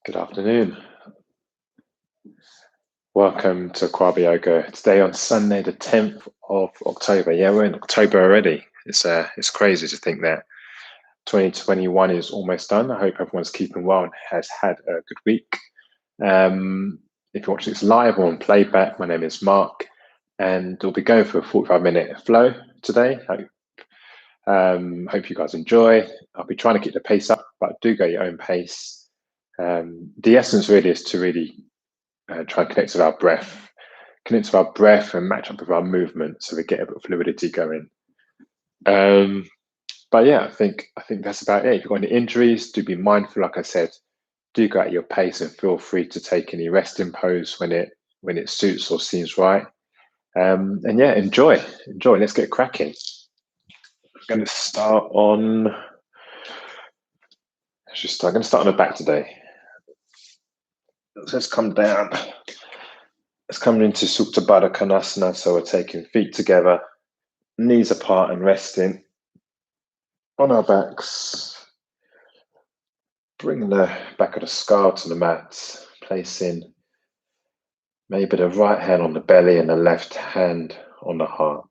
Good afternoon. Welcome to Akwaaba Yoga. Today on Sunday, the 10th of October. Yeah, we're in October already. It's crazy to think that 2021 is almost done. I hope everyone's keeping well and has had a good week. If you're watching this live or on playback, my name is Mark, and we'll be going for a 45-minute flow today. Hope you guys enjoy. I'll be trying to keep the pace up, but do go at your own pace. The essence really is to really try and connect with our breath, and match up with our movement, so we get a bit of fluidity going. But yeah, I think that's about it. If you've got any injuries, do be mindful. Like I said, do go at your pace and feel free to take any resting pose when it suits or seems right. And yeah, enjoy. Let's get cracking. I'm going to start on. I'm going to start on the back today. So let's come down. Let's come into Trikonasana. So we're taking feet together, knees apart, and resting on our backs. Bring the back of the skull to the mat, placing maybe the right hand on the belly and the left hand on the heart.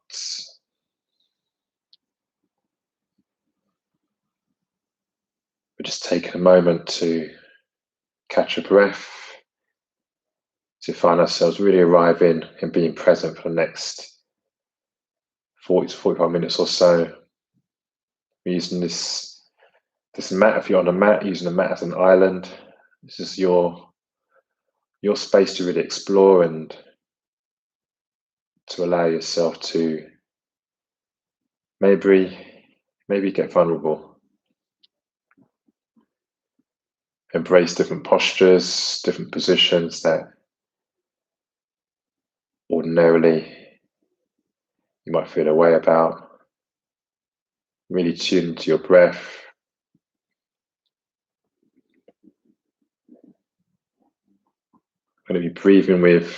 We're just taking a moment to catch a breath, to find ourselves really arriving and being present for the next 40 to 45 minutes or so. We're using this mat. If you're on a mat, using the mat as an island. This is your space to really explore and to allow yourself to maybe get vulnerable. Embrace different postures, different positions that ordinarily you might feel a way about. Really tune into your breath. I'm going to be breathing with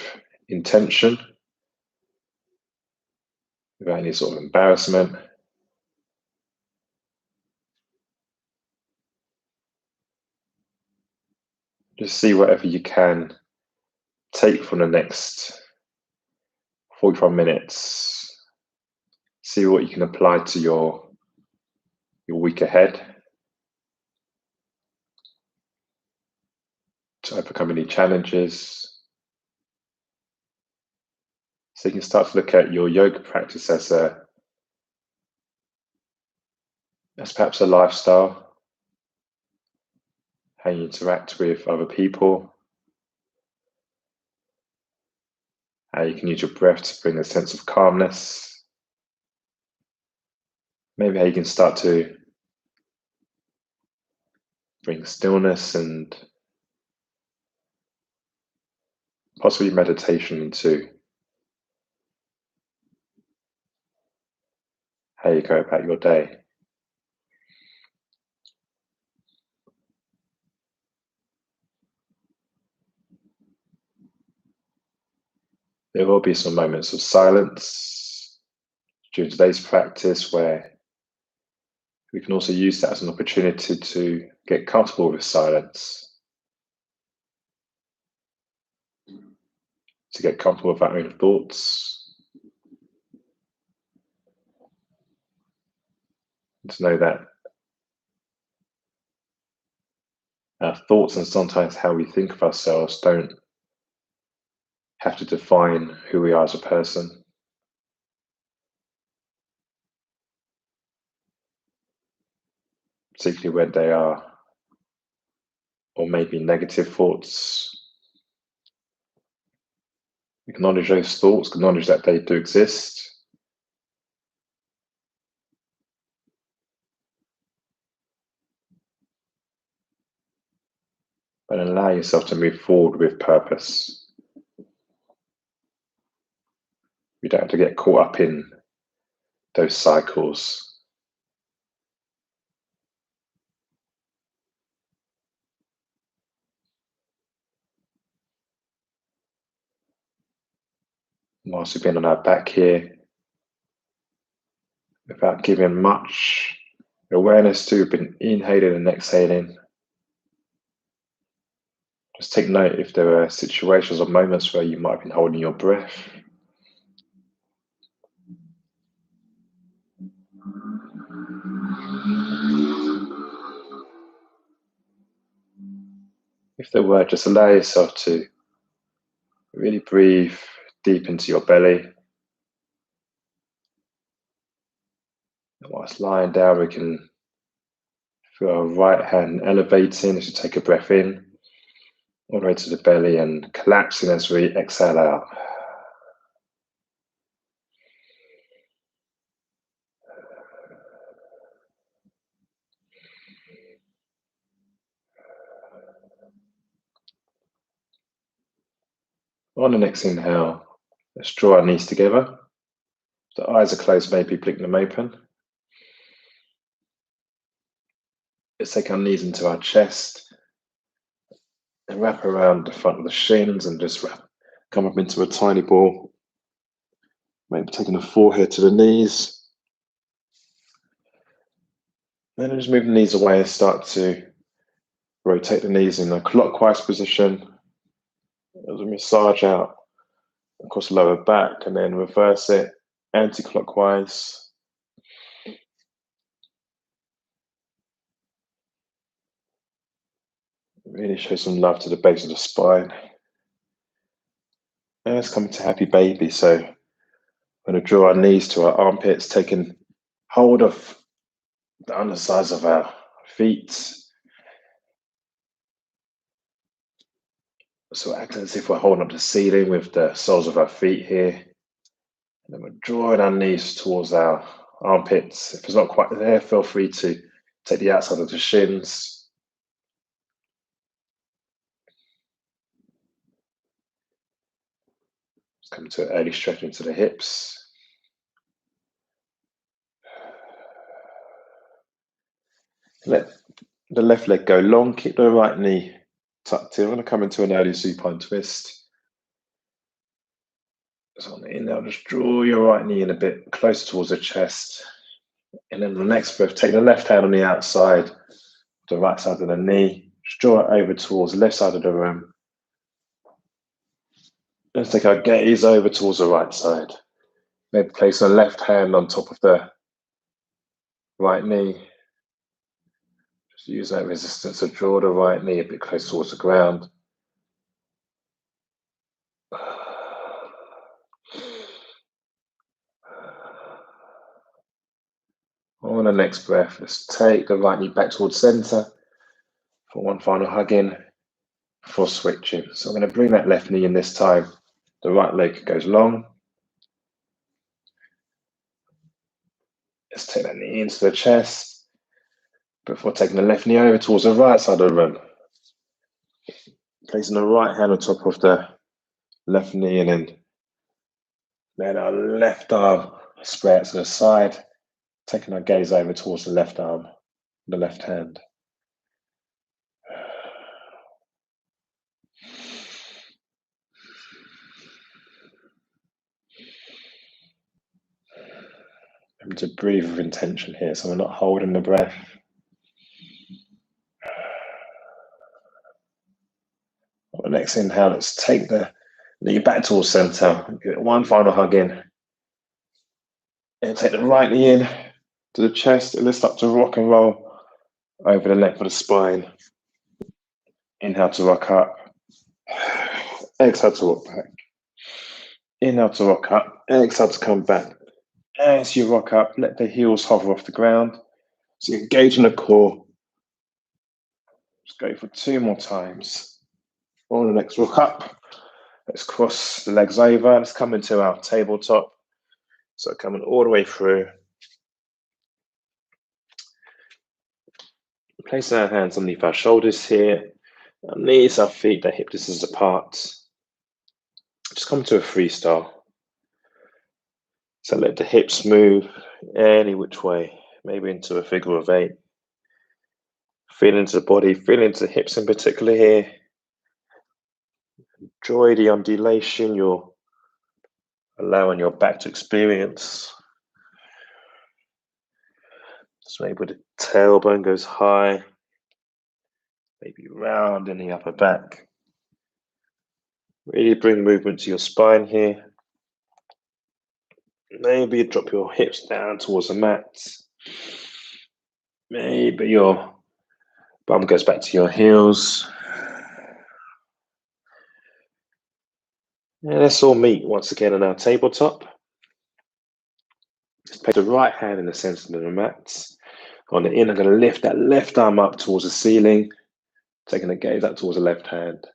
intention, without any sort of embarrassment. Just see whatever you can take from the next 45 minutes. See what you can apply to your week ahead, to overcome any challenges. So you can start to look at your yoga practice as perhaps a lifestyle, how you interact with other people, how you can use your breath to bring a sense of calmness. Maybe how you can start to bring stillness and possibly meditation into how you go about your day. There will be some moments of silence during today's practice where we can also use that as an opportunity to get comfortable with silence, to get comfortable with our own thoughts, and to know that our thoughts and sometimes how we think of ourselves don't have to define who we are as a person. Particularly when they are, or maybe negative thoughts. Acknowledge those thoughts, acknowledge that they do exist. And allow yourself to move forward with purpose. You don't have to get caught up in those cycles. Whilst we've been on our back here, without giving much awareness to, we've been inhaling and exhaling. Just take note if there are situations or moments where you might have been holding your breath. If there were, just allow yourself to really breathe deep into your belly. And whilst lying down, we can feel our right hand elevating as you take a breath in, all the way to the belly, and collapsing as we exhale out. On the next inhale, let's draw our knees together. The eyes are closed, maybe blink them open. Let's take our knees into our chest and wrap around the front of the shins and just come up into a tiny ball. Maybe taking the forehead to the knees. Then just move the knees away and start to rotate the knees in a clockwise position as we massage out across the lower back, and then reverse it anti-clockwise. Really show some love to the base of the spine. And let's come to happy baby. So we're going to draw our knees to our armpits, taking hold of the undersides of our feet. So act as if we're holding up the ceiling with the soles of our feet here. And then we're drawing our knees towards our armpits. If it's not quite there, feel free to take the outside of the shins. Just come to an early stretch into the hips. Let the left leg go long, keep the right knee tucked in. I'm going to come into an early supine twist. So on the inhale, just draw your right knee in a bit closer towards the chest. And then the next breath, take the left hand on the outside, the right side of the knee. Just draw it over towards the left side of the room. Let's take our gaze over towards the right side. Maybe place the left hand on top of the right knee. Just use that resistance to draw the right knee a bit closer towards the ground. On the next breath, let's take the right knee back towards center for one final hug in before switching. So I'm going to bring that left knee in this time. The right leg goes long. Let's take that knee into the chest before taking the left knee over towards the right side of the room. Placing the right hand on top of the left knee, and then our left arm spread out to the side, taking our gaze over towards the left arm, the left hand. And to breathe with intention here, so we're not holding the breath. On the next inhale, let's take the knee back towards center. Give it one final hug in. And take the right knee in to the chest, and let's start to rock and roll over the length of the spine. Inhale to rock up. Exhale to rock back. Inhale to rock up. Exhale to come back. As you rock up, let the heels hover off the ground. So you engage in the core. Just go for 2 more times. On the next rock up, let's cross the legs over. Let's come into our tabletop. So coming all the way through. Place our hands underneath our shoulders here. Our knees, our feet, our hip distance apart. Just come to a freestyle. So let the hips move any which way, maybe into a figure of 8. Feel into the body, feel into the hips in particular here. Enjoy the undulation you're allowing your back to experience. So maybe the tailbone goes high, maybe round in the upper back. Really bring movement to your spine here. Maybe drop your hips down towards the mat. Maybe your bum goes back to your heels. And let's all meet once again on our tabletop. Just place the right hand in the center of the mat. On the in, I'm going to lift that left arm up towards the ceiling, taking the gaze up towards the left hand.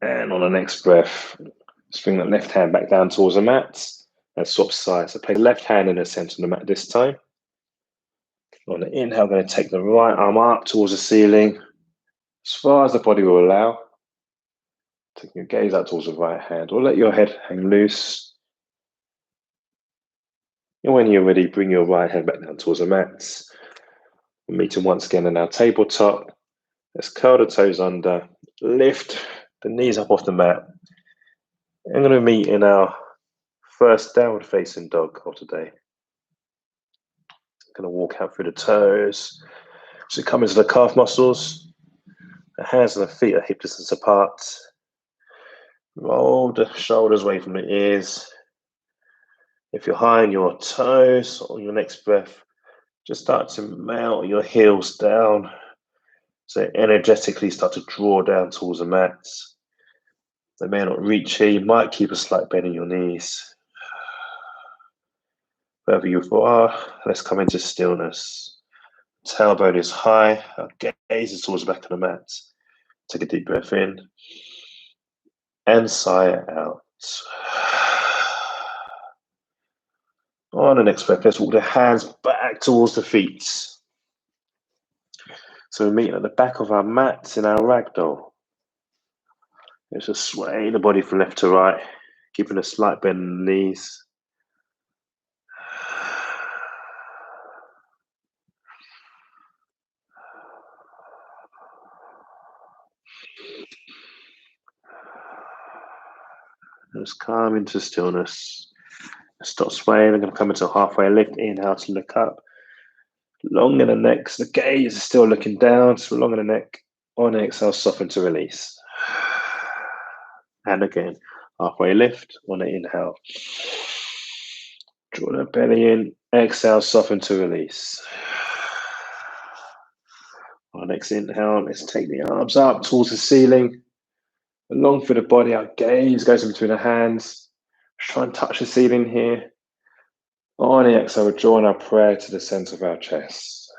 And on the next breath, just bring that left hand back down towards the mat and swap sides. So place the left hand in the center of the mat this time. On the inhale, I'm going to take the right arm up towards the ceiling, as far as the body will allow. Taking your gaze out towards the right hand, or let your head hang loose. And when you're ready, bring your right hand back down towards the mat. We're meeting once again on our tabletop. Let's curl the toes under, lift the knees up off the mat. I'm going to meet in our first downward facing dog of today. I'm going to walk out through the toes. So come into the calf muscles. The hands and the feet are hip distance apart. Roll the shoulders away from the ears. If you're high on your toes, on your next breath, just start to melt your heels down. So energetically start to draw down towards the mat. They may not reach here. You might keep a slight bend in your knees. Wherever you are, let's come into stillness. Tailbone is high. Our gaze is towards the back of the mat. Take a deep breath in and sigh it out. On the next breath, let's walk the hands back towards the feet. So we're meeting at the back of our mats in our ragdoll. Let's just sway the body from left to right, keeping a slight bend in the knees. Just calm into stillness. Stop swaying. I'm going to come into a halfway lift. Inhale to look up. Long in the neck. So the gaze is still looking down. So long in the neck. On exhale, soften to release. And again, halfway lift on the inhale. Draw the belly in. Exhale, soften to release. On next inhale, let's take the arms up towards the ceiling. Along through the body, our gaze goes in between the hands. Try and touch the ceiling here. On the exhale, we're drawing our prayer to the center of our chest.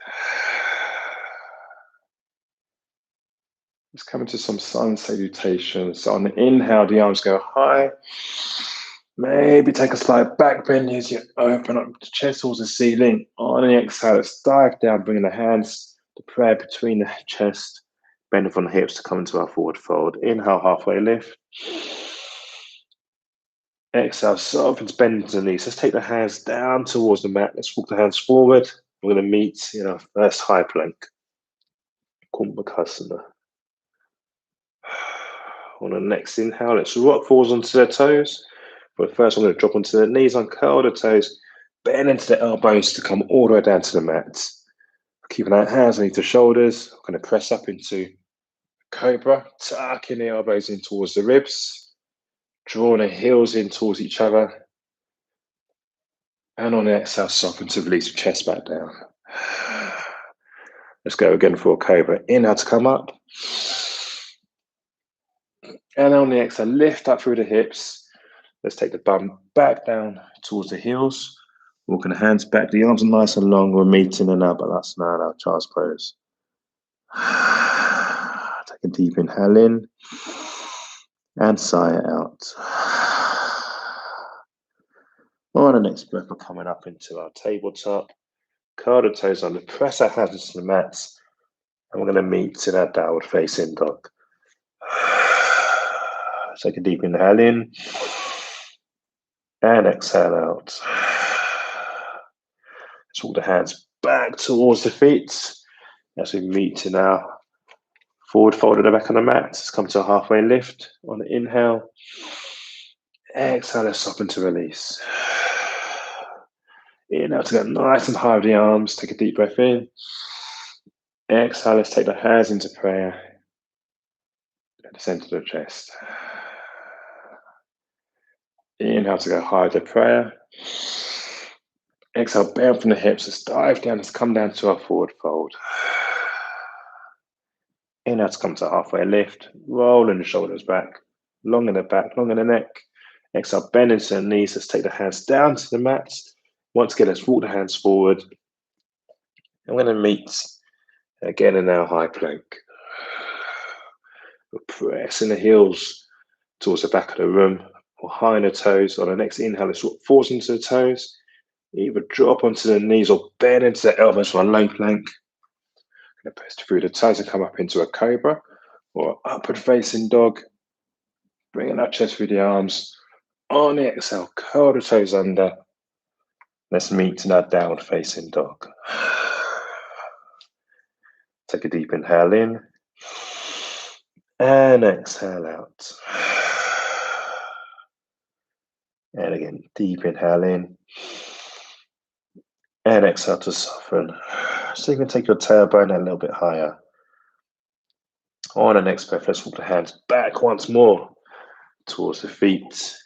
Let's come into some sun salutation. So on the inhale, the arms go high. Maybe take a slight back bend as you open up the chest towards the ceiling. On the exhale, let's dive down, bringing the hands, the prayer between the chest, bending from the hips to come into our forward fold. Inhale, halfway lift. Exhale, softens, bend into the knees. Let's take the hands down towards the mat. Let's walk the hands forward. We're going to meet in our first high plank, Kumbhakasana. On the next inhale, let's rock forwards onto the toes. But first, I'm going to drop onto the knees, uncurl the toes, bend into the elbows to come all the way down to the mat. Keeping our hands underneath the shoulders. I'm going to press up into Cobra, tucking the elbows in towards the ribs, drawing the heels in towards each other. And on the exhale, soften to release the chest back down. Let's go again for a Cobra. Inhale to come up. And on the exhale, lift up through the hips. Let's take the bum back down towards the heels. Walking the hands back. The arms are nice and long. We're meeting in our Balasana, our child's pose. Take a deep inhale in. And sigh it out. On the next breath, we're coming up into our tabletop. Curl the toes under. Press our hands into the mats. And we're going to meet in our downward facing dog. Take a deep inhale in. And exhale out. Let's walk the hands back towards the feet as we meet in our forward fold at the back of the mat. Let's come to a halfway lift on the inhale. Exhale, let's soften to release. Inhale to get nice and high with the arms. Take a deep breath in. Exhale, let's take the hands into prayer at the center of the chest. Inhale to go higher to prayer. Exhale, bend from the hips. Let's dive down. Let's come down to our forward fold. Inhale to come to halfway lift. Rolling the shoulders back. Long in the back, long in the neck. Exhale, bend into the knees. Let's take the hands down to the mat. Once again, let's walk the hands forward. I'm going to meet again in our high plank. We're pressing the heels towards the back of the room or high on the toes. On the next inhale, let's walk forwards into the toes. Either drop onto the knees or bend into the elbows for a low plank. Going to press through the toes and come up into a cobra or upward facing dog. Bringing our chest through the arms. On the exhale, curl the toes under. Let's meet in our downward facing dog. Take a deep inhale in. And exhale out. And again, deep inhale in. And exhale to soften. So you can take your tailbone a little bit higher. On the next breath, let's walk the hands back once more towards the feet.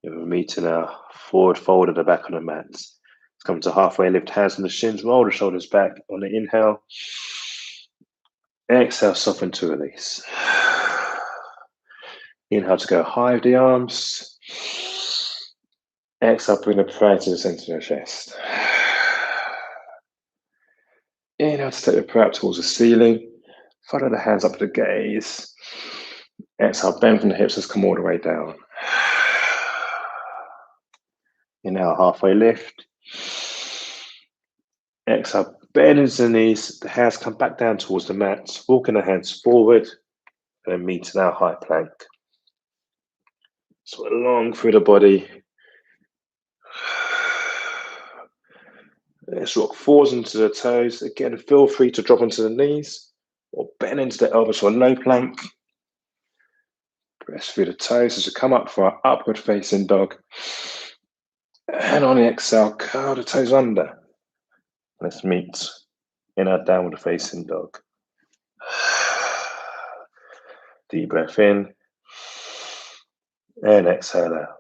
We're meeting our forward fold at the back of the mat. Let's come to halfway, lift hands on the shins, roll the shoulders back on the inhale. Exhale, soften to release. Inhale to go high with the arms. Exhale, bring the prayer to the center of the chest. Inhale to take the prayer up towards the ceiling. Follow the hands up to the gaze. Exhale, bend from the hips, let's come all the way down. Inhale, halfway lift. Exhale, bend into the knees. The hands come back down towards the mat. Walking the hands forward. And then meet in our high plank. So long through the body. Let's rock forwards into the toes. Again, feel free to drop onto the knees or bend into the elbows for a low plank. Press through the toes as we come up for our upward facing dog. And on the exhale, curl the toes under. Let's meet in our downward facing dog. Deep breath in. And exhale out.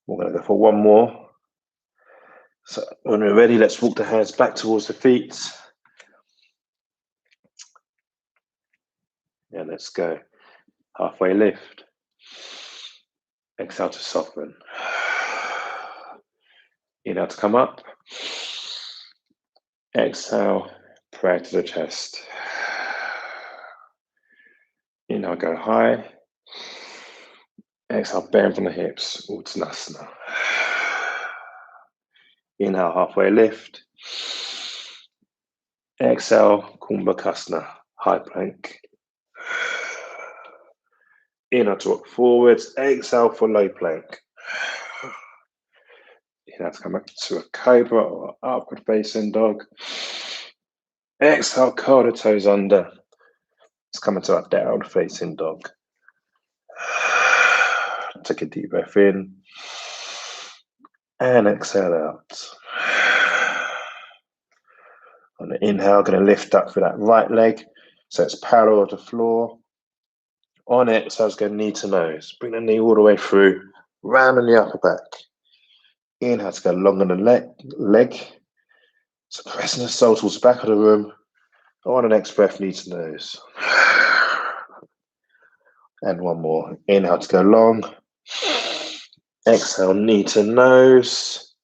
We're going to go for one more. So when we're ready, let's walk the hands back towards the feet. And let's go. Halfway lift. Exhale to soften. Inhale to come up. Exhale, prayer to the chest. Inhale, go high. Exhale, bend from the hips, Uttanasana. Inhale, halfway lift. Exhale, Kumbhakasana, high plank. Inhale to walk forwards. Exhale for low plank. Inhale to come back to a cobra or upward facing dog. Exhale, curl the toes under. Let's come into our downward facing dog. Take a deep breath in. And exhale out. On the inhale, going to lift up for that right leg. So it's parallel to the floor. On exhale, it's going knee to nose. Bring the knee all the way through. Round in the upper back. Inhale to go long on the leg. So pressing the soles towards the back of the room. On the next breath, knee to nose. And one more. Inhale to go long. Exhale, knee to nose.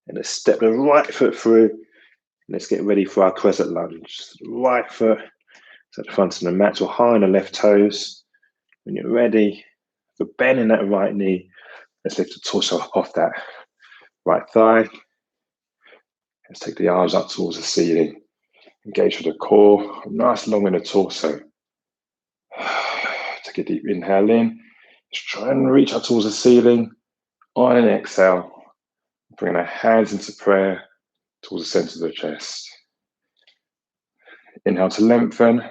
And let's step the right foot through. Let's get ready for our Crescent Lunge. Right foot is at the front of the mat or high on the left toes. When you're ready for bending that right knee, let's lift the torso off that right thigh. Let's take the arms up towards the ceiling. Engage with the core, nice long in the torso. Take a deep inhale in. Just try and reach up towards the ceiling. On an exhale, bring our hands into prayer towards the center of the chest. Inhale to lengthen.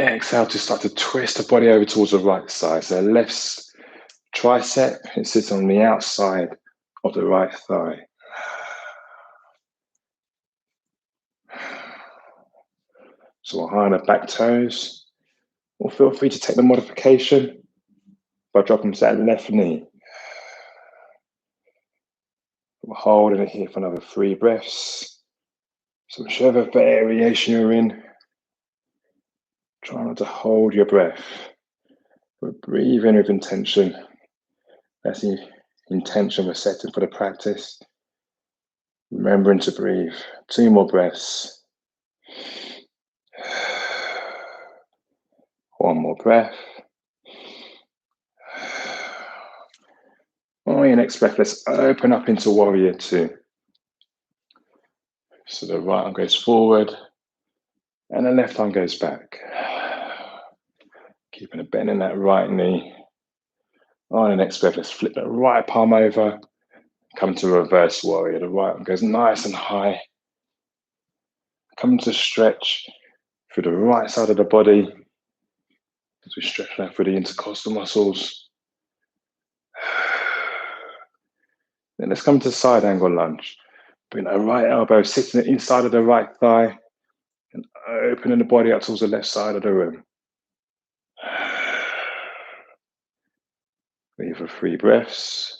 Exhale to start to twist the body over towards the right side. So left tricep, it sits on the outside of the right thigh. So high on the back toes, or feel free to take the modification by dropping to that left knee. We're holding it here for another 3 breaths. So whichever variation you're in, try not to hold your breath, but breathe in with intention. That's the intention we're setting for the practice. Remembering to breathe. 2 more breaths. 1 more breath. On your next breath, let's open up into Warrior 2. So the right arm goes forward and the left arm goes back. Keeping a bend in that right knee. On the next breath, let's flip the right palm over. Come to Reverse Warrior. The right arm goes nice and high. Come to stretch through the right side of the body as we stretch out through the intercostal muscles. Then let's come to Side Angle Lunge. Bring that right elbow sitting inside of the right thigh and opening the body up towards the left side of the room. Breathe for 3 breaths.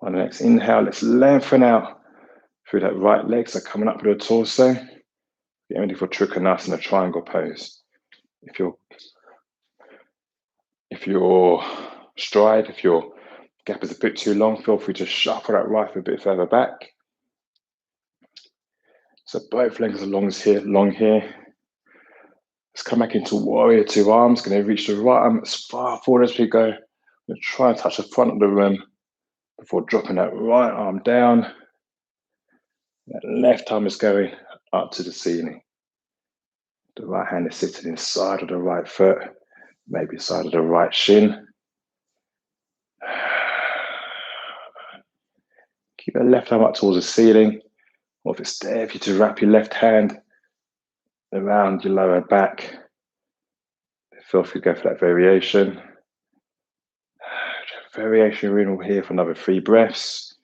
On the next inhale, let's lengthen out through that right leg, so coming up with the torso. Get ready for Trikonasana, triangle pose. If your stride, if your gap is a bit too long, feel free to shuffle that right foot a bit further back. So both legs are long here. Let's come back into Warrior 2 arms. Going to reach the right arm as far forward as we go. We'll try and touch the front of the room before dropping that right arm down. That left arm is going up to the ceiling. The right hand is sitting inside of the right foot, maybe side of the right shin. Keep the left arm up towards the ceiling, or if it's there for you to wrap your left hand around your lower back, feel free to go for that variation. Variation we're in here for another 3 breaths.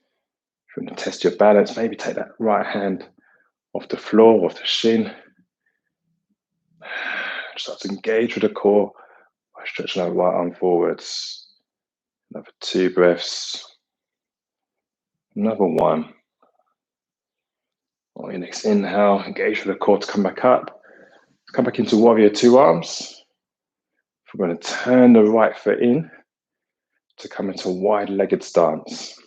If you want to test your balance, maybe take that right hand off the floor, off the shin. Start to engage with the core by stretching that right arm forwards. Another 2 breaths. Another 1. On your next inhale, engage with the core to come back up. Come back into Warrior 2 arms. We're going to turn the right foot in to come into a wide-legged stance.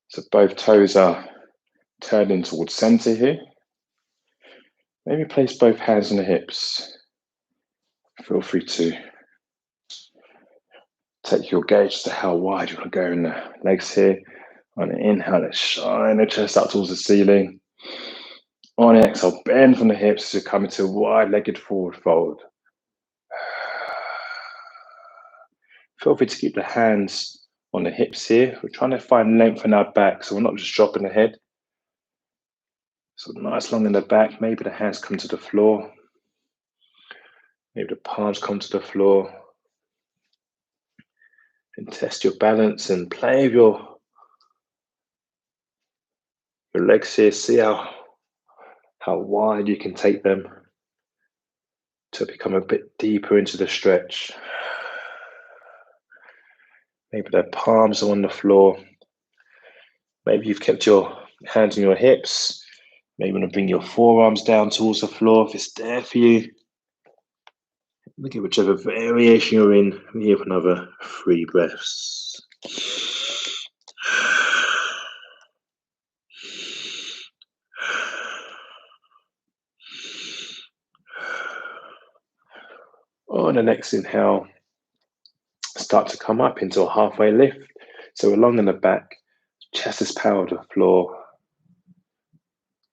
So both toes are turned in towards center here. Maybe place both hands on the hips. Feel free to take your gauge to how wide you want to go in the legs here. On the inhale, let's shine the chest up towards the ceiling. On the exhale, bend from the hips to come into a wide-legged forward fold. Feel free to keep the hands on the hips here. We're trying to find length in our back, so we're not just dropping the head. So nice long in the back. Maybe the hands come to the floor. Maybe the palms come to the floor. And test your balance and play with your legs here. See how wide you can take them to become a bit deeper into the stretch. Maybe their palms are on the floor. Maybe you've kept your hands on your hips. Maybe you want to bring your forearms down towards the floor if it's there for you. Look at whichever variation you're in. We have another 3 breaths. On the next inhale, start to come up into a halfway lift. So along in the back, chest is parallel to the floor.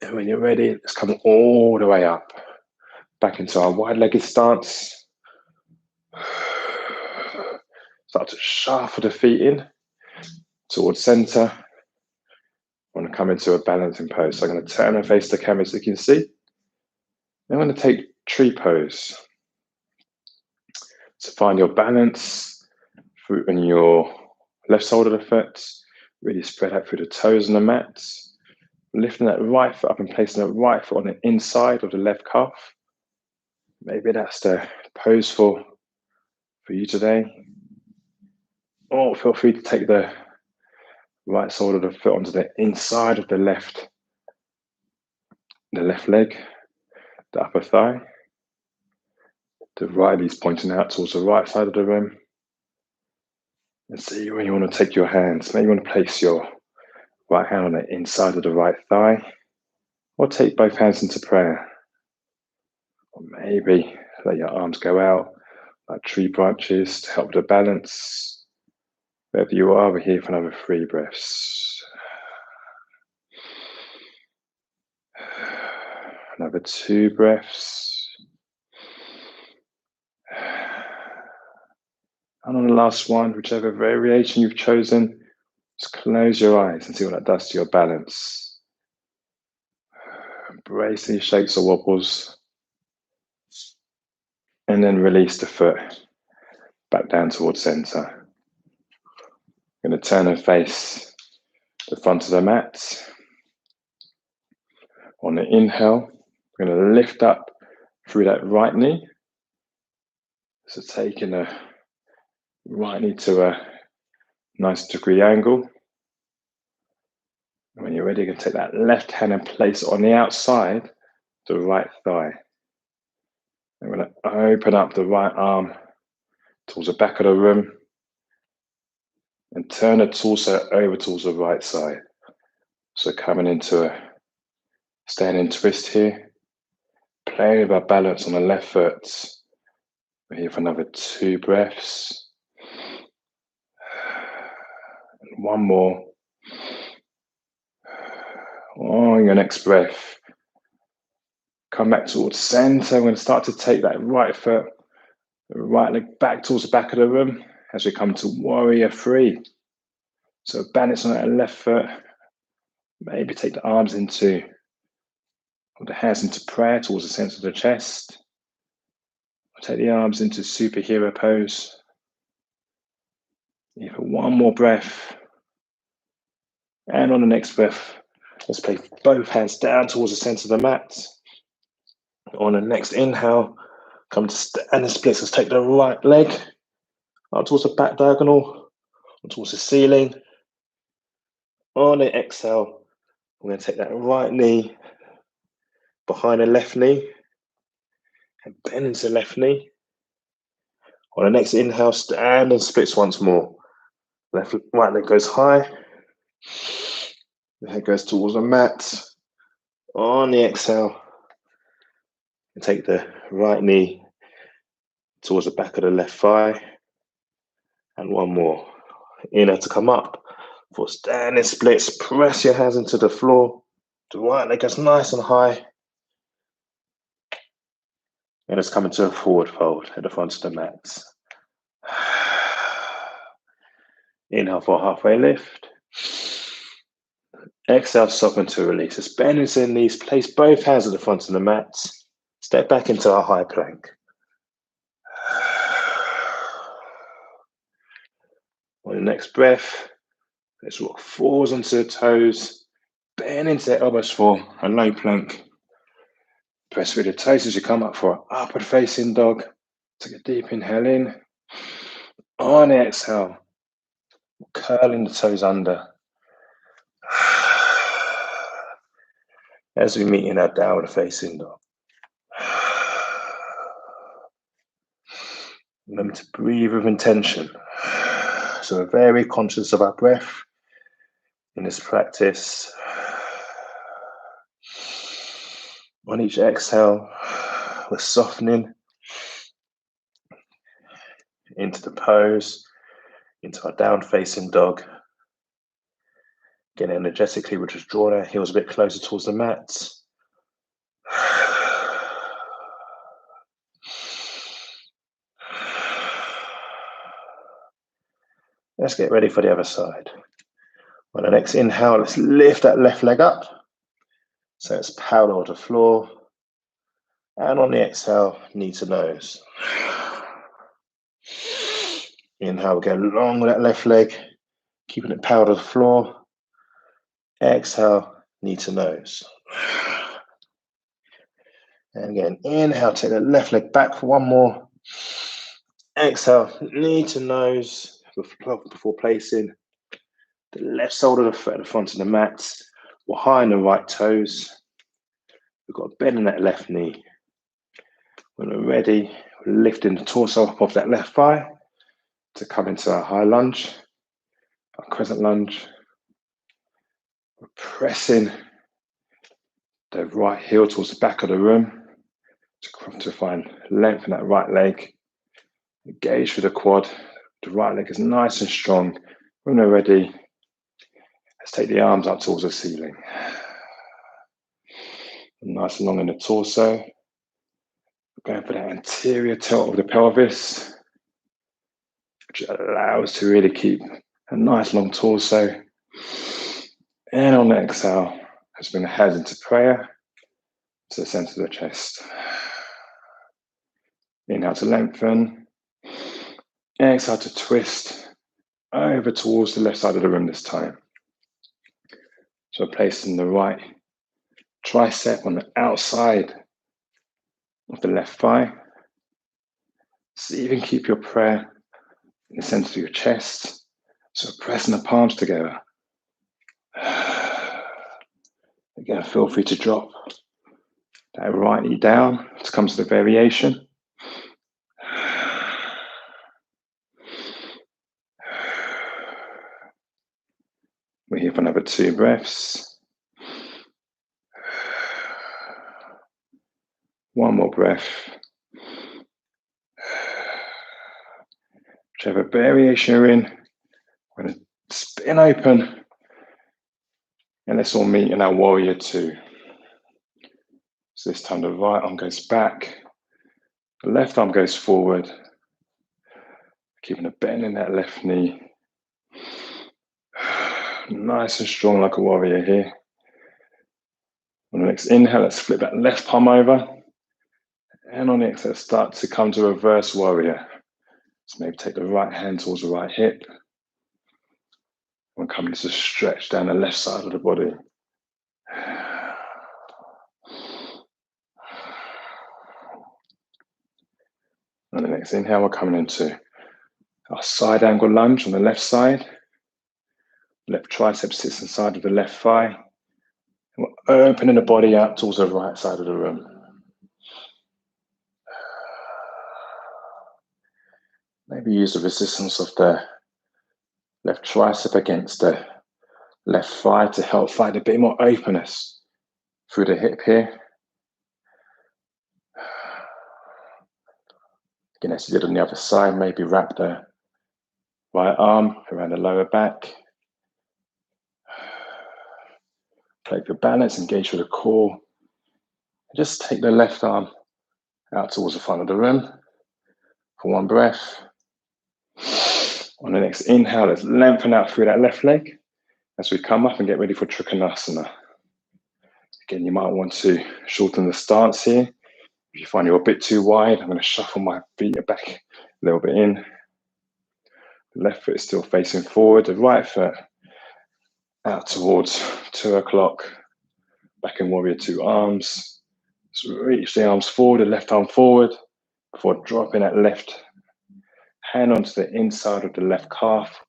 And when you're ready, let's come all the way up. Back into our wide-legged stance. Start to shuffle the feet in towards center. I want to come into a balancing pose. So I'm going to turn and face the camera so you can see. I'm going to take tree pose. So find your balance through on your left side of the foot. Really spread out through the toes on the mat. Lifting that right foot up and placing that right foot on the inside of the left calf. Maybe that's the pose for you today. Or feel free to take the right side of the foot onto the inside of the left leg, the upper thigh. The right knee's pointing out towards the right side of the room. And see when you want to take your hands. Maybe you want to place your right hand on the inside of the right thigh, or take both hands into prayer. Or maybe let your arms go out like tree branches to help the balance. Wherever you are, we're here for another 3 breaths. Another 2 breaths. And on the last one, whichever variation you've chosen, just close your eyes and see what that does to your balance. Embrace these shakes or wobbles. And then release the foot back down towards center. I'm going to turn and face the front of the mat. On the inhale, I'm going to lift up through that right knee. So taking the right knee to a 90-degree angle. And when you're ready, you can take that left hand and place it on the outside, the right thigh. I'm going to open up the right arm towards the back of the room and turn the torso over towards the right side. So coming into a standing twist here, playing with our balance on the left foot. We're here for another 2 breaths. And one more. On your next breath, come back towards center. We're going to start to take that right foot, the right leg back towards the back of the room as we come to warrior 3. So balance on that left foot. Maybe take the arms into, or the hands into prayer towards the center of the chest. Take the arms into superhero pose. Yeah, for one more breath. And on the next breath, let's place both hands down towards the center of the mat. On the next inhale, come to standing splits. Let's take the right leg up towards the back diagonal, towards the ceiling. On the exhale, we're going to take that right knee behind the left knee and bend into the left knee. On the next inhale, stand and splits once more. Right leg goes high. The head goes towards the mat. On the exhale, and take the right knee towards the back of the left thigh. And one more. Inhale to come up. For standing splits, press your hands into the floor. The right leg goes nice and high. And let's come into a forward fold at the front of the mat. Inhale for a halfway lift. Exhale, soften to release. Let's bend into the knees. Place both hands at the front of the mat. Step back into our high plank. On the next breath, let's walk forwards onto the toes. Bend into the elbows for a low plank. Press through the toes as you come up for an upward facing dog. Take a deep inhale in. On the exhale, curling the toes under. As we meet in our downward facing dog. Remember to breathe with intention. So we're very conscious of our breath in this practice. On each exhale, we're softening into the pose, into our down facing dog. Again, energetically, we're just drawing our heels a bit closer towards the mat. Let's get ready for the other side. On the next inhale, let's lift that left leg up. So it's parallel to the floor. And on the exhale, knee to nose. Inhale, go long with that left leg, keeping it parallel to the floor. Exhale, knee to nose. And again, inhale, take the left leg back for one more. Exhale, knee to nose before placing the left shoulder at the front of the mat, behind the right toes. We've got a bend in that left knee. When we're ready, we're lifting the torso up off that left thigh to come into our high lunge, our crescent lunge. We're pressing the right heel towards the back of the room to find length in that right leg. Engage through the quad. The right leg is nice and strong. When we're ready, let's take the arms up towards the ceiling. Nice and long in the torso. We're going for that anterior tilt of the pelvis, which allows to really keep a nice long torso. And on the exhale, let's bring the hands into prayer to the center of the chest. Inhale to lengthen. Exhale to twist over towards the left side of the room this time. So placing the right tricep on the outside of the left thigh. So you can keep your prayer in the center of your chest. So pressing the palms together. Again, feel free to drop that right knee down to come to the variation. We're here for another 2 breaths. One more breath. Whichever variation you're in, we're going to spin open and let's all meet in our warrior 2. So this time the right arm goes back, the left arm goes forward, keeping a bend in that left knee. Nice and strong like a warrior here. On the next inhale, let's flip that left palm over. And on the exhale, start to come to reverse warrior. So maybe take the right hand towards the right hip. We're coming to stretch down the left side of the body. On the next inhale, we're coming into our side angle lunge on the left side. Left tricep sits inside of the left thigh. And we're opening the body out towards the right side of the room. Maybe use the resistance of the left tricep against the left thigh to help find a bit more openness through the hip here. Again, as you did on the other side, maybe wrap the right arm around the lower back. Play for balance, engage with the core. And just take the left arm out towards the front of the room for 1 breath. On the next inhale, let's lengthen out through that left leg as we come up and get ready for Trikonasana. Again, you might want to shorten the stance here. If you find you're a bit too wide, I'm going to shuffle my feet back a little bit in. The left foot is still facing forward, the right foot out towards 2 o'clock. Back in warrior 2 arms. So reach the arms forward, the left arm forward, before dropping that left hand onto the inside of the left calf,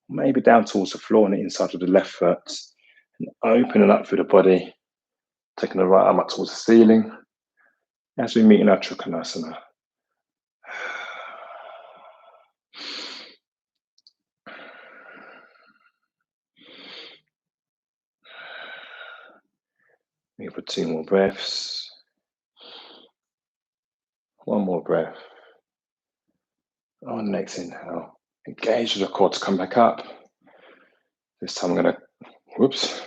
maybe down towards the floor on the inside of the left foot, and opening up through the body, taking the right arm up towards the ceiling as we meet in our Trikonasana. Maybe for 2 more breaths. 1 more breath. On the next inhale, engage the core to come back up. This time I'm going to,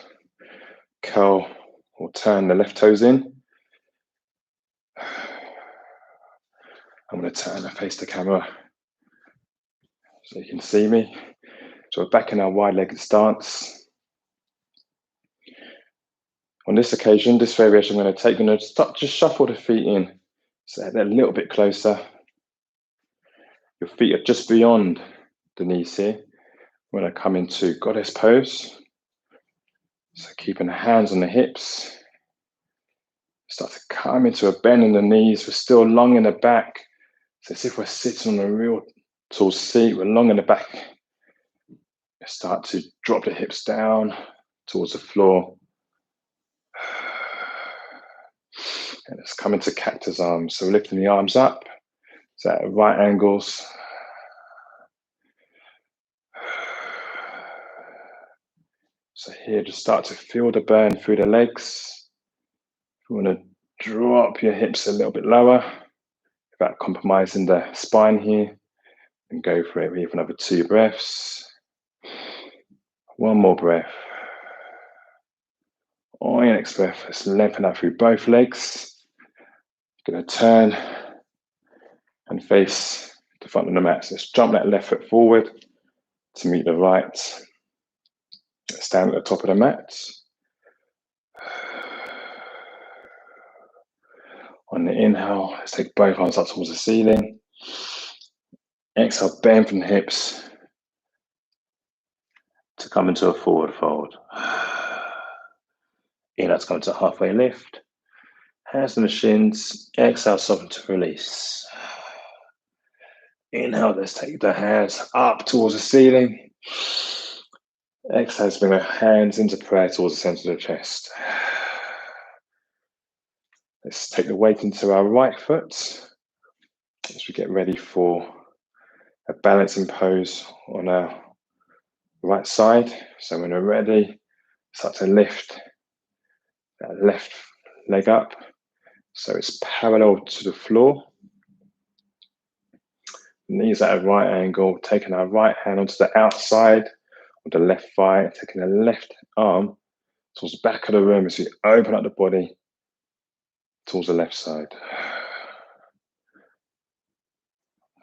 curl or turn the left toes in. I'm going to turn and face the camera so you can see me. So we're back in our wide-legged stance. On this occasion, this variation I'm going to start to shuffle the feet in so they're a little bit closer. Your feet are just beyond the knees here. We're going to come into goddess pose. So keeping the hands on the hips. Start to come into a bend in the knees. We're still long in the back. So as if we're sitting on a real tall seat. We're long in the back. Start to drop the hips down towards the floor. And let's come into cactus arms. So we're lifting the arms up. So at right angles. So here, just start to feel the burn through the legs. You want to drop your hips a little bit lower without compromising the spine here. And go for it with another 2 breaths. One more breath. On your next breath, let's lengthen out through both legs. Going to turn and face the front of the mat. So let's jump that left foot forward to meet the right. Stand at the top of the mat. On the inhale, let's take both arms up towards the ceiling. Exhale, bend from the hips to come into a forward fold. Inhale to come to a halfway lift. Hands on the shins. Exhale, soften to release. Inhale, let's take the hands up towards the ceiling. Exhale, let's bring the hands into prayer towards the center of the chest. Let's take the weight into our right foot as we get ready for a balancing pose on our right side. So when we're ready, start to lift that left leg up so it's parallel to the floor. Knees at a right angle, taking our right hand onto the outside of the left thigh, taking the left arm towards the back of the room as we open up the body towards the left side.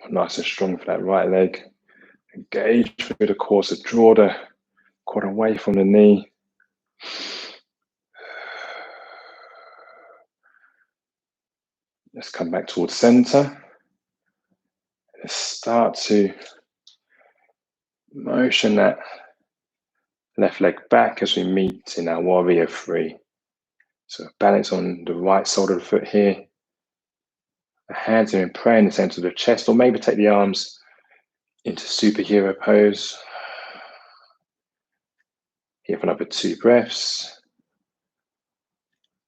Nice and strong for that right leg. Engage through the core, so draw the core away from the knee. Let's come back towards center. Let's start to motion that left leg back as we meet in our warrior 3. So balance on the right side of the foot here. The hands are in prayer in the center of the chest, or maybe take the arms into superhero pose. Here for another 2 breaths.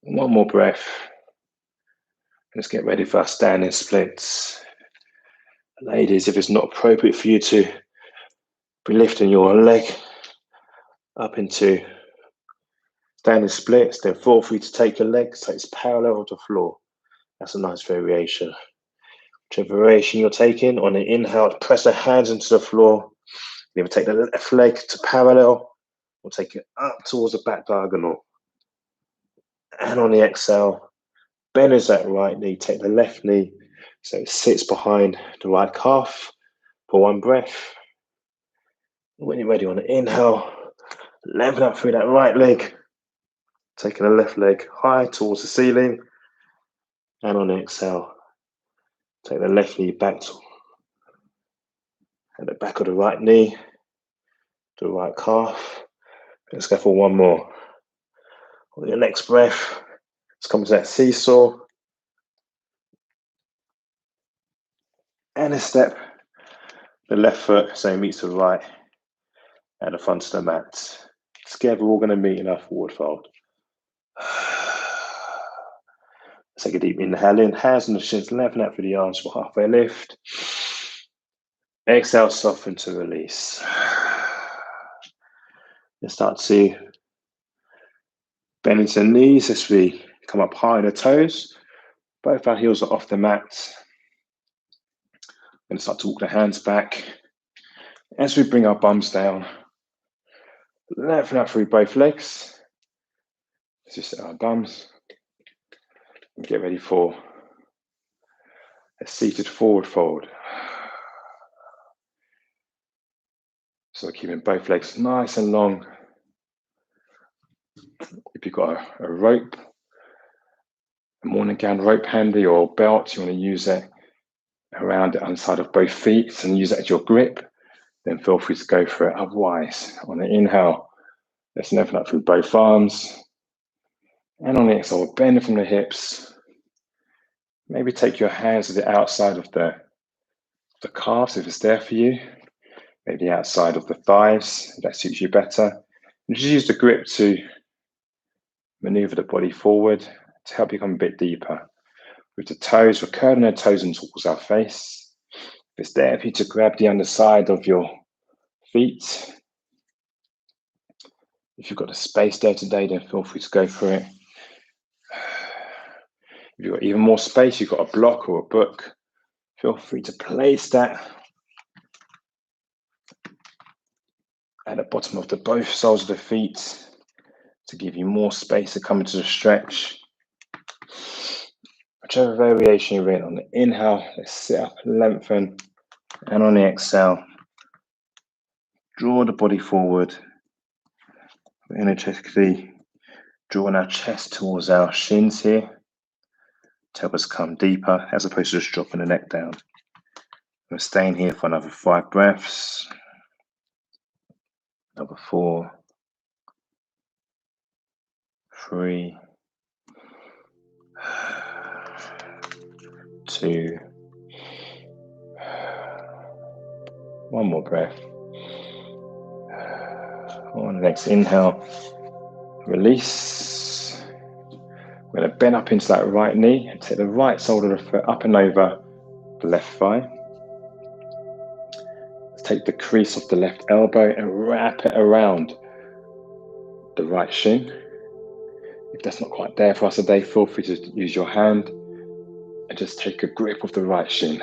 One more breath. Let's get ready for our standing splits. Ladies, if it's not appropriate for you to be lifting your leg up into standing splits, then feel free to take your leg so it's parallel to the floor. That's a nice variation. Whichever variation you're taking, on the inhale, press the hands into the floor. Either take the left leg to parallel or take it up towards the back diagonal. And on the exhale, bend that right knee, take the left knee so it sits behind the right calf for 1 breath. When you're ready, on the inhale, lengthen up through that right leg, taking the left leg high towards the ceiling. And on the exhale, take the left knee back to at the back of the right knee, to the right calf. Let's go for 1 more. On your next breath, let's come to that seesaw. And a step. The left foot, so meets the right and the front of the mat. Together, we're going to meet in our forward fold. Let's take a deep inhale in, hands on the shins, lengthen out through the arms for halfway lift. Exhale, soften to release. Let's start to bend into the knees as we come up high on the toes. Both our heels are off the mat. We're going to start to walk the hands back. As we bring our bums down, lengthen out through both legs. Let's just set our bums and get ready for a seated forward fold. So keeping both legs nice and long. If you've got a rope, a morning gown rope handy or belt, you want to use it around the inside of both feet and use that as your grip. then feel free to go for it. Otherwise, on the inhale, let's lengthen up through both arms. And on the exhale, bend from the hips. Maybe take your hands to the outside of the calves if it's there for you. Maybe the outside of the thighs, if that suits you better. And just use the grip to maneuver the body forward to help you come a bit deeper. With the toes, we're curling the toes in towards our face. If it's there for you to grab the underside of your feet. If you've got the space there today, then feel free to go for it. If you've got even more space, you've got a block or a book, feel free to place that at the bottom of both soles of the feet to give you more space to come into the stretch. Whichever variation you're in, on the inhale, let's sit up, lengthen, and on the exhale, draw the body forward. We're energetically drawing our chest towards our shins here to help us come deeper as opposed to just dropping the neck down. We're staying here for another 5 breaths. Another 4, 3, 2, 1 more breath. On the next inhale, release. We're going to bend up into that right knee and take the right sole of the foot up and over the left thigh. Let's take the crease of the left elbow and wrap it around the right shin. If that's not quite there for us today, feel free to use your hand and just take a grip of the right shin.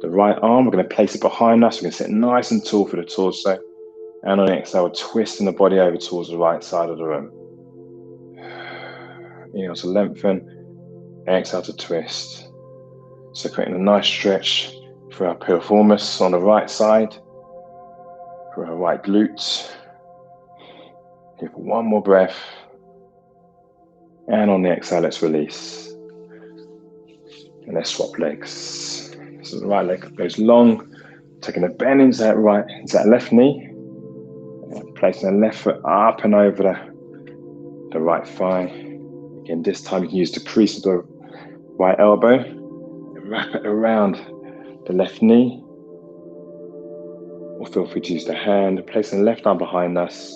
The right arm, we're going to place it behind us. We're going to sit nice and tall for the torso. And on the exhale, twisting the body over towards the right side of the room. Inhale to lengthen, exhale to twist. So creating a nice stretch for our piriformis on the right side, for our right glutes. Here for 1 more breath. And on the exhale, let's release. And let's swap legs. So the right leg goes long, taking a bend into that left knee. And placing the left foot up and over the right thigh. Again, this time you can use the crease of the right elbow and wrap it around the left knee. Or feel free to use the hand, placing the left arm behind us.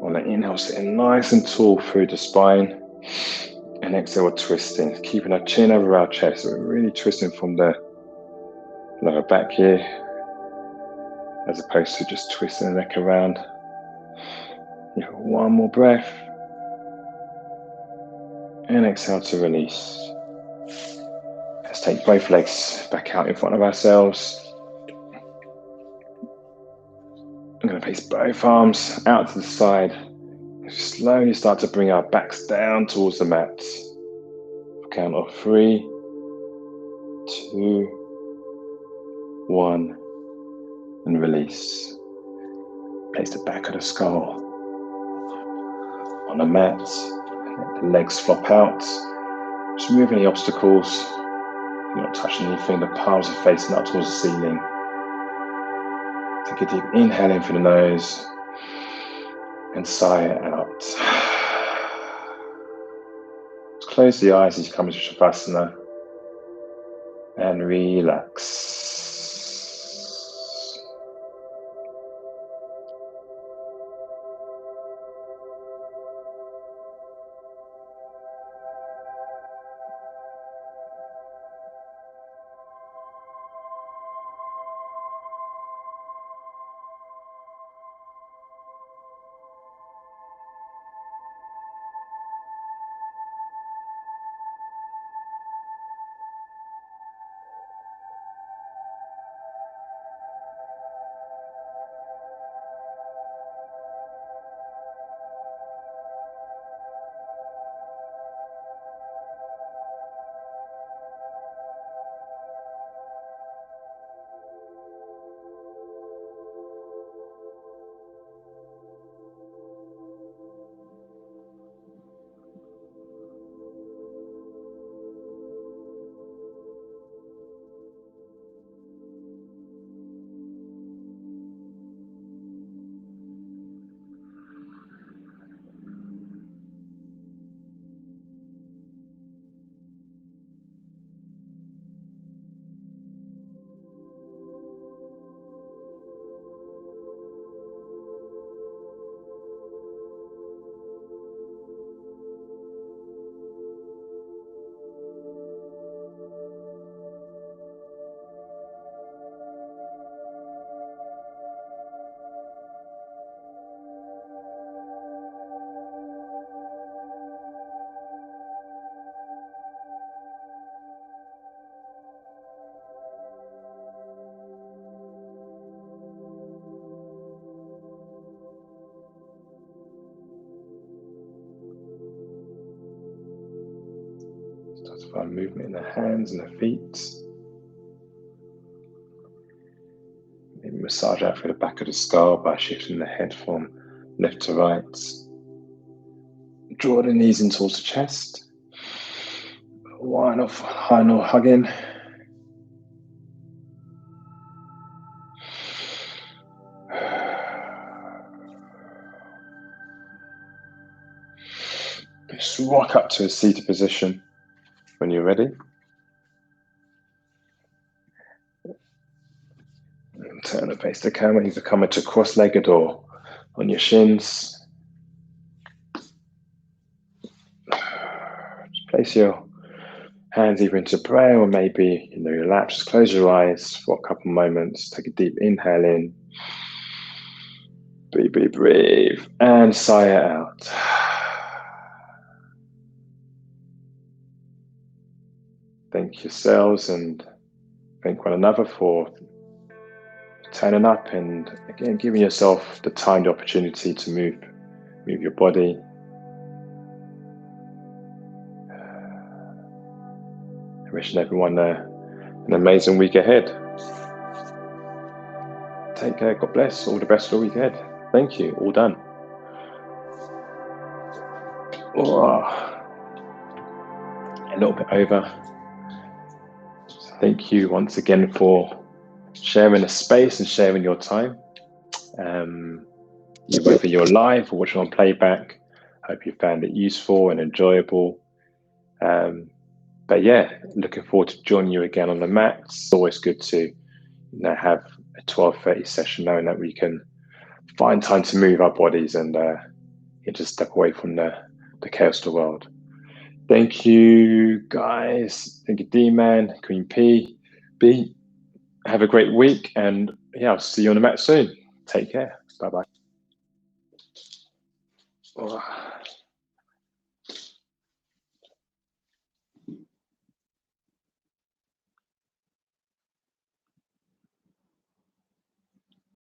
On the inhale, sitting nice and tall through the spine. And exhale, we're twisting, keeping our chin over our chest. So we're really twisting from the lower back here, as opposed to just twisting the neck around. You have 1 more breath. And exhale to release. Let's take both legs back out in front of ourselves. I'm going to place both arms out to the side. Slowly start to bring our backs down towards the mat. Count of 3, 2, 1, and release. Place the back of the skull on the mat. Let the legs flop out. Just remove any obstacles. You're not touching anything. The palms are facing up towards the ceiling. Take a deep inhale in through the nose and sigh it out. Just close the eyes as you come into Shavasana and relax. Find movement in the hands and the feet. Maybe massage out through the back of the skull by shifting the head from left to right. Draw the knees in towards the chest. One off, high or hugging. Just rock up to a seated position when you're ready. And turn and face the camera, either come into cross-legged or on your shins. Just place your hands either into prayer or maybe your lap. Just close your eyes for a couple of moments. Take a deep inhale in. Breathe, breathe, breathe. And sigh it out. Thank yourselves and thank one another for turning up and again giving yourself the time, the opportunity to move your body. Wishing everyone an amazing week ahead. Take care, God bless, all the best for the week ahead. Thank you, all done. Oh, a little bit over. Thank you once again for sharing a space and sharing your time. Whether you're live or watching on playback, hope you found it useful and enjoyable. But yeah, looking forward to joining you again on the mat. It's always good to have a 12:30 session, knowing that we can find time to move our bodies and just step away from the chaos of the world. Thank you, guys. Thank you, D-Man, Queen P, B. Have a great week, and yeah, I'll see you on the mat soon. Take care. Bye-bye.